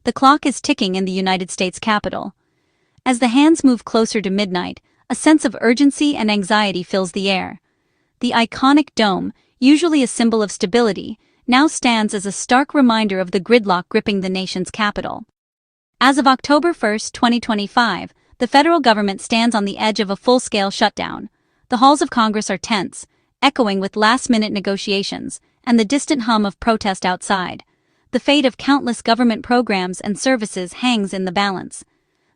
The clock is ticking in the United States Capitol. As the hands move closer to midnight, a sense of urgency and anxiety fills the air. The iconic dome, usually a symbol of stability, now stands as a stark reminder of the gridlock gripping the nation's capital. As of October 1, 2025, the federal government stands on the edge of a full-scale shutdown. The halls of Congress are tense, echoing with last-minute negotiations, and the distant hum of protest outside. The fate of countless government programs and services hangs in the balance.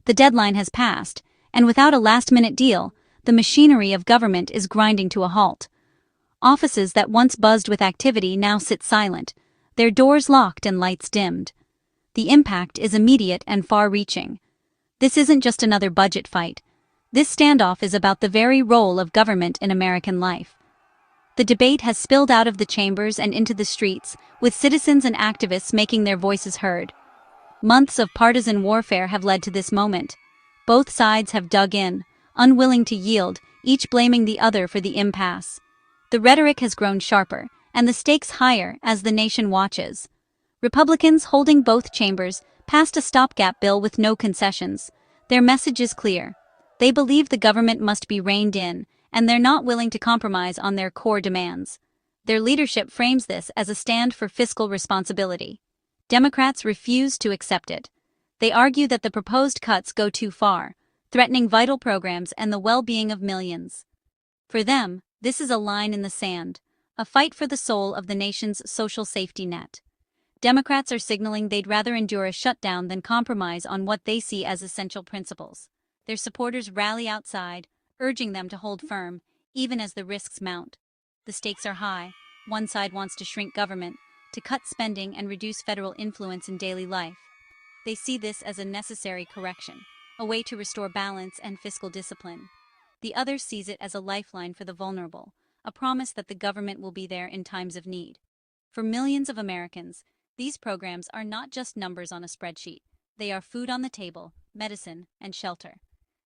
The deadline has passed, and without a last-minute deal, the machinery of government is grinding to a halt. Offices that once buzzed with activity now sit silent, their doors locked and lights dimmed. The impact is immediate and far-reaching. This isn't just another budget fight. This standoff is about the very role of government in American life. The debate has spilled out of the chambers and into the streets, with citizens and activists making their voices heard. Months of partisan warfare have led to this moment. Both sides have dug in, unwilling to yield, each blaming the other for the impasse. The rhetoric has grown sharper, and the stakes higher as the nation watches. Republicans, holding both chambers, passed a stopgap bill with no concessions. Their message is clear. They believe the government must be reined in, and they're not willing to compromise on their core demands. Their leadership frames this as a stand for fiscal responsibility. Democrats refuse to accept it. They argue that the proposed cuts go too far, threatening vital programs and the well-being of millions. For them, this is a line in the sand, a fight for the soul of the nation's social safety net. Democrats are signaling they'd rather endure a shutdown than compromise on what they see as essential principles. Their supporters rally outside, urging them to hold firm, even as the risks mount. The stakes are high. One side wants to shrink government, to cut spending and reduce federal influence in daily life. They see this as a necessary correction, a way to restore balance and fiscal discipline. The other sees it as a lifeline for the vulnerable, a promise that the government will be there in times of need. For millions of Americans, these programs are not just numbers on a spreadsheet. They are food on the table, medicine, and shelter.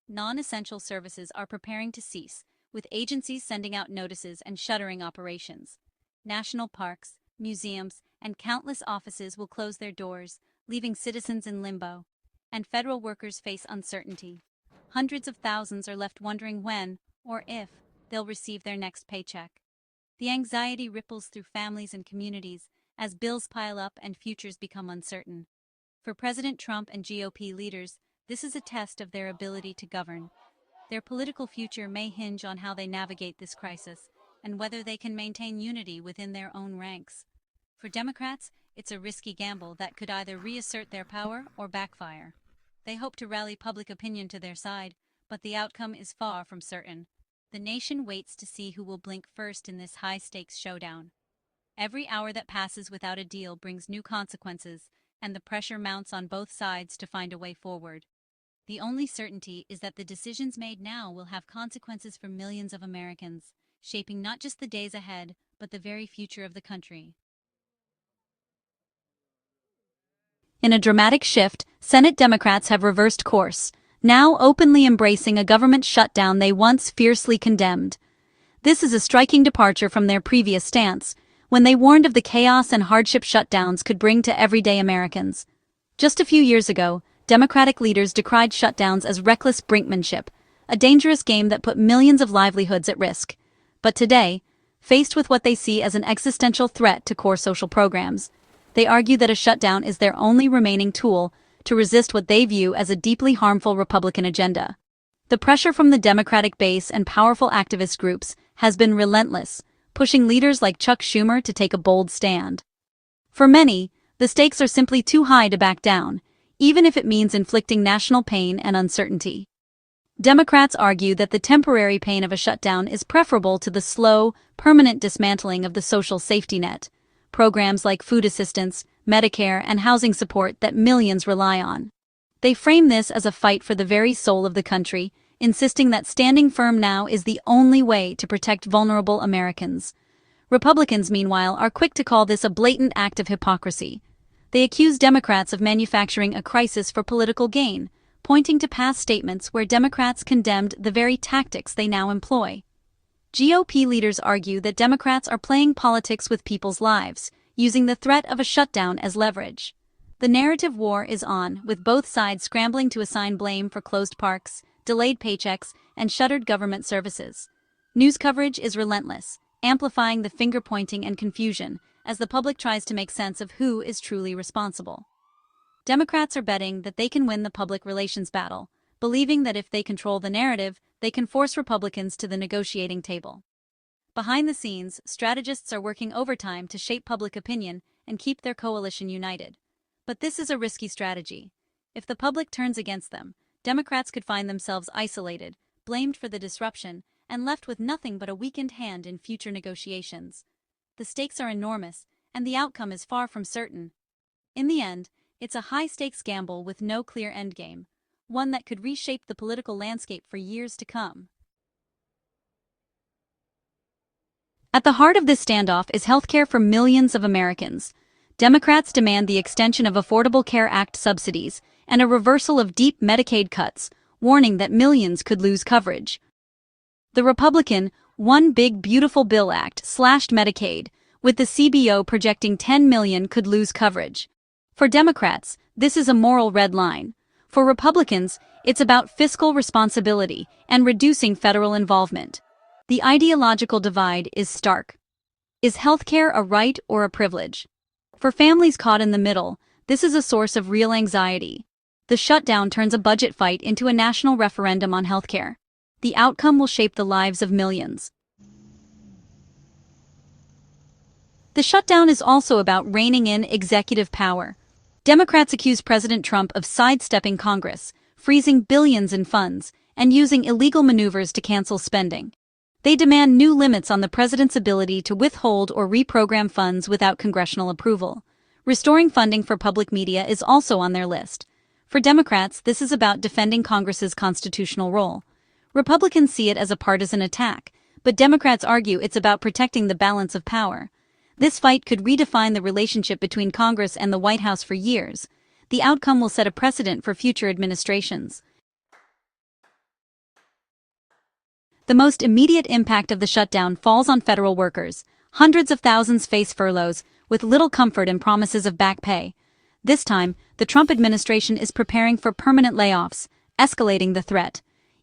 Non-essential services are preparing to cease, with agencies sending out notices and shuttering operations. National parks, museums, and countless offices will close their doors, leaving citizens in limbo. And federal workers face uncertainty. Hundreds of thousands are left wondering when, or if, they'll receive their next paycheck. The anxiety ripples through families and communities as bills pile up and futures become uncertain. For President Trump and GOP leaders, this is a test of their ability to govern. Their political future may hinge on how they navigate this crisis and whether they can maintain unity within their own ranks. For Democrats, it's a risky gamble that could either reassert their power or backfire. They hope to rally public opinion to their side, but the outcome is far from certain. The nation waits to see who will blink first in this high-stakes showdown. Every hour that passes without a deal brings new consequences, and the pressure mounts on both sides to find a way forward. The only certainty is that the decisions made now will have consequences for millions of Americans, shaping not just the days ahead, but the very future of the country. In a dramatic shift, Senate Democrats have reversed course, now openly embracing a government shutdown they once fiercely condemned. This is a striking departure from their previous stance, when they warned of the chaos and hardship shutdowns could bring to everyday Americans. Just a few years ago, Democratic leaders decried shutdowns as reckless brinkmanship, a dangerous game that put millions of livelihoods at risk. But today, faced with what they see as an existential threat to core social programs, they argue that a shutdown is their only remaining tool to resist what they view as a deeply harmful Republican agenda. The pressure from the Democratic base and powerful activist groups has been relentless, pushing leaders like Chuck Schumer to take a bold stand. For many, the stakes are simply too high to back down, even if it means inflicting national pain and uncertainty. Democrats argue that the temporary pain of a shutdown is preferable to the slow, permanent dismantling of the social safety net, programs like food assistance, Medicare, and housing support that millions rely on. They frame this as a fight for the very soul of the country, insisting that standing firm now is the only way to protect vulnerable Americans. Republicans, meanwhile, are quick to call this a blatant act of hypocrisy. They accuse Democrats of manufacturing a crisis for political gain, pointing to past statements where Democrats condemned the very tactics they now employ. GOP leaders argue that Democrats are playing politics with people's lives, using the threat of a shutdown as leverage. The narrative war is on, with both sides scrambling to assign blame for closed parks, delayed paychecks, and shuttered government services. News coverage is relentless, amplifying the finger-pointing and confusion as the public tries to make sense of who is truly responsible. Democrats are betting that they can win the public relations battle, believing that if they control the narrative, they can force Republicans to the negotiating table. Behind the scenes, strategists are working overtime to shape public opinion and keep their coalition united. But this is a risky strategy. If the public turns against them, Democrats could find themselves isolated, blamed for the disruption, and left with nothing but a weakened hand in future negotiations. The stakes are enormous, and the outcome is far from certain. In the end, it's a high-stakes gamble with no clear endgame, one that could reshape the political landscape for years to come. At the heart of this standoff is healthcare for millions of Americans. Democrats demand the extension of Affordable Care Act subsidies and a reversal of deep Medicaid cuts, warning that millions could lose coverage. The Republican One Big Beautiful Bill Act slashed Medicaid, with the CBO projecting 10 million could lose coverage. For Democrats, this is a moral red line. For Republicans, it's about fiscal responsibility and reducing federal involvement. The ideological divide is stark. Is healthcare a right or a privilege? For families caught in the middle, this is a source of real anxiety. The shutdown turns a budget fight into a national referendum on healthcare. The outcome will shape the lives of millions. The shutdown is also about reining in executive power. Democrats accuse President Trump of sidestepping Congress, freezing billions in funds, and using illegal maneuvers to cancel spending. They demand new limits on the president's ability to withhold or reprogram funds without congressional approval. Restoring funding for public media is also on their list. For Democrats, this is about defending Congress's constitutional role. Republicans see it as a partisan attack, but Democrats argue it's about protecting the balance of power. This fight could redefine the relationship between Congress and the White House for years. The outcome will set a precedent for future administrations. The most immediate impact of the shutdown falls on federal workers. Hundreds of thousands face furloughs, with little comfort and promises of back pay. This time, the Trump administration is preparing for permanent layoffs, escalating the threat.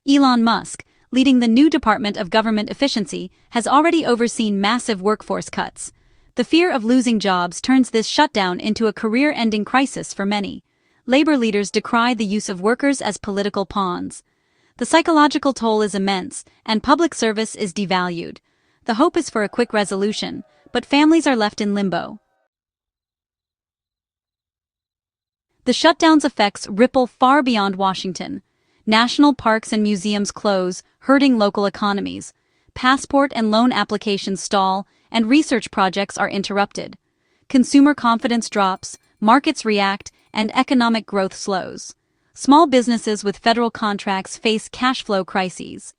Elon Musk, leading the new Department of Government Efficiency, has already overseen massive workforce cuts. The fear of losing jobs turns this shutdown into a career-ending crisis for many. Labor leaders decry the use of workers as political pawns. The psychological toll is immense, and public service is devalued. The hope is for a quick resolution, but families are left in limbo. The shutdown's effects ripple far beyond Washington. National parks and museums close, hurting local economies. Passport and loan applications stall, and research projects are interrupted. Consumer confidence drops, markets react, and economic growth slows. Small businesses with federal contracts face cash flow crises.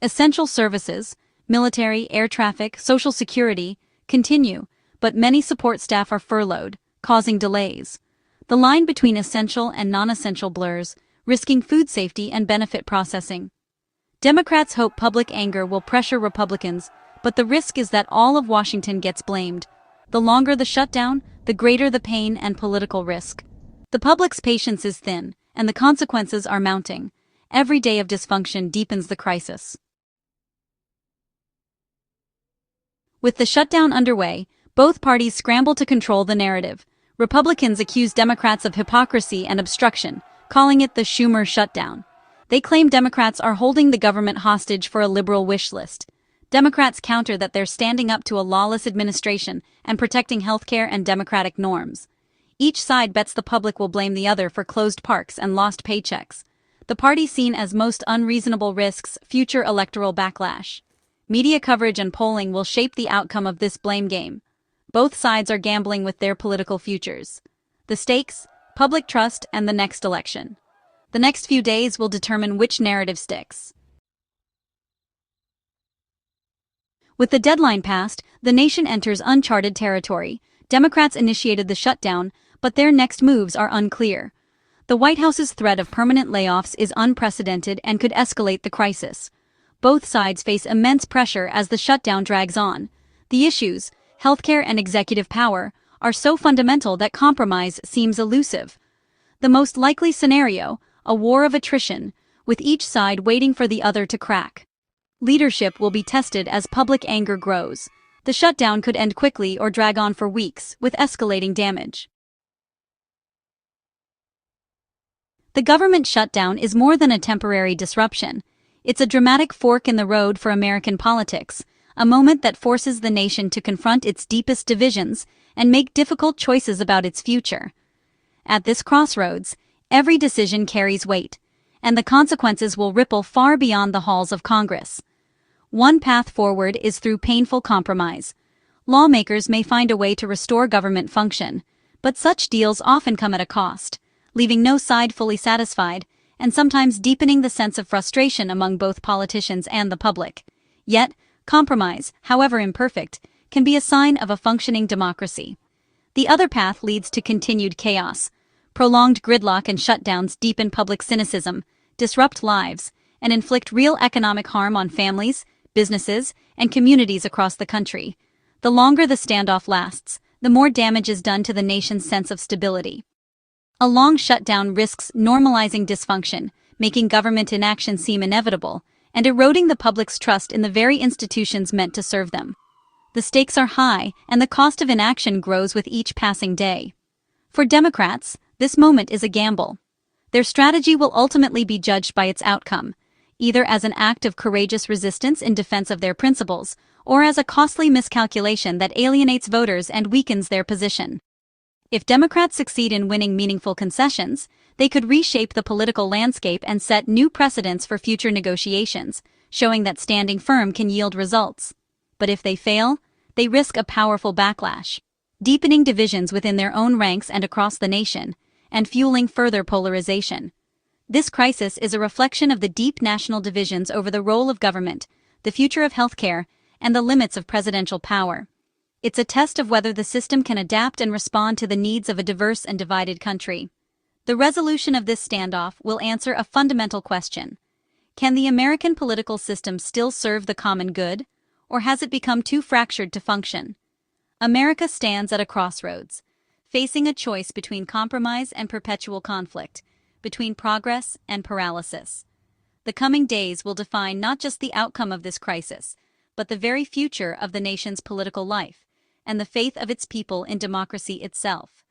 Essential services, military, air traffic, Social Security, continue, but many support staff are furloughed, causing delays. The line between essential and non-essential blurs, risking food safety and benefit processing. Democrats hope public anger will pressure Republicans, but the risk is that all of Washington gets blamed. The longer the shutdown, the greater the pain and political risk. The public's patience is thin, and the consequences are mounting. Every day of dysfunction deepens the crisis. With the shutdown underway, both parties scramble to control the narrative. Republicans accuse Democrats of hypocrisy and obstruction, calling it the Schumer shutdown. They claim Democrats are holding the government hostage for a liberal wish list. Democrats counter that they're standing up to a lawless administration and protecting healthcare and democratic norms. Each side bets the public will blame the other for closed parks and lost paychecks. The party seen as most unreasonable risks future electoral backlash. Media coverage and polling will shape the outcome of this blame game. Both sides are gambling with their political futures. The stakes, public trust, and the next election. The next few days will determine which narrative sticks. With the deadline passed, the nation enters uncharted territory. Democrats initiated the shutdown, but their next moves are unclear. The White House's threat of permanent layoffs is unprecedented and could escalate the crisis. Both sides face immense pressure as the shutdown drags on. The issues, healthcare and executive power, are so fundamental that compromise seems elusive. The most likely scenario, a war of attrition, with each side waiting for the other to crack. Leadership will be tested as public anger grows. The shutdown could end quickly or drag on for weeks, with escalating damage. The government shutdown is more than a temporary disruption. It's a dramatic fork in the road for American politics, a moment that forces the nation to confront its deepest divisions and make difficult choices about its future. At this crossroads, every decision carries weight, and the consequences will ripple far beyond the halls of Congress. One path forward is through painful compromise. Lawmakers may find a way to restore government function, but such deals often come at a cost, leaving no side fully satisfied, and sometimes deepening the sense of frustration among both politicians and the public. Yet, compromise, however imperfect, can be a sign of a functioning democracy. The other path leads to continued chaos. Prolonged gridlock and shutdowns deepen public cynicism, disrupt lives, and inflict real economic harm on families, businesses, and communities across the country. The longer the standoff lasts, the more damage is done to the nation's sense of stability. A long shutdown risks normalizing dysfunction, making government inaction seem inevitable, and eroding the public's trust in the very institutions meant to serve them. The stakes are high, and the cost of inaction grows with each passing day. For Democrats, this moment is a gamble. Their strategy will ultimately be judged by its outcome, either as an act of courageous resistance in defense of their principles, or as a costly miscalculation that alienates voters and weakens their position. If Democrats succeed in winning meaningful concessions, they could reshape the political landscape and set new precedents for future negotiations, showing that standing firm can yield results. But if they fail, they risk a powerful backlash, deepening divisions within their own ranks and across the nation, and fueling further polarization. This crisis is a reflection of the deep national divisions over the role of government, the future of healthcare, and the limits of presidential power. It's a test of whether the system can adapt and respond to the needs of a diverse and divided country. The resolution of this standoff will answer a fundamental question. Can the American political system still serve the common good, or has it become too fractured to function? America stands at a crossroads, facing a choice between compromise and perpetual conflict, between progress and paralysis. The coming days will define not just the outcome of this crisis, but the very future of the nation's political life, and the faith of its people in democracy itself.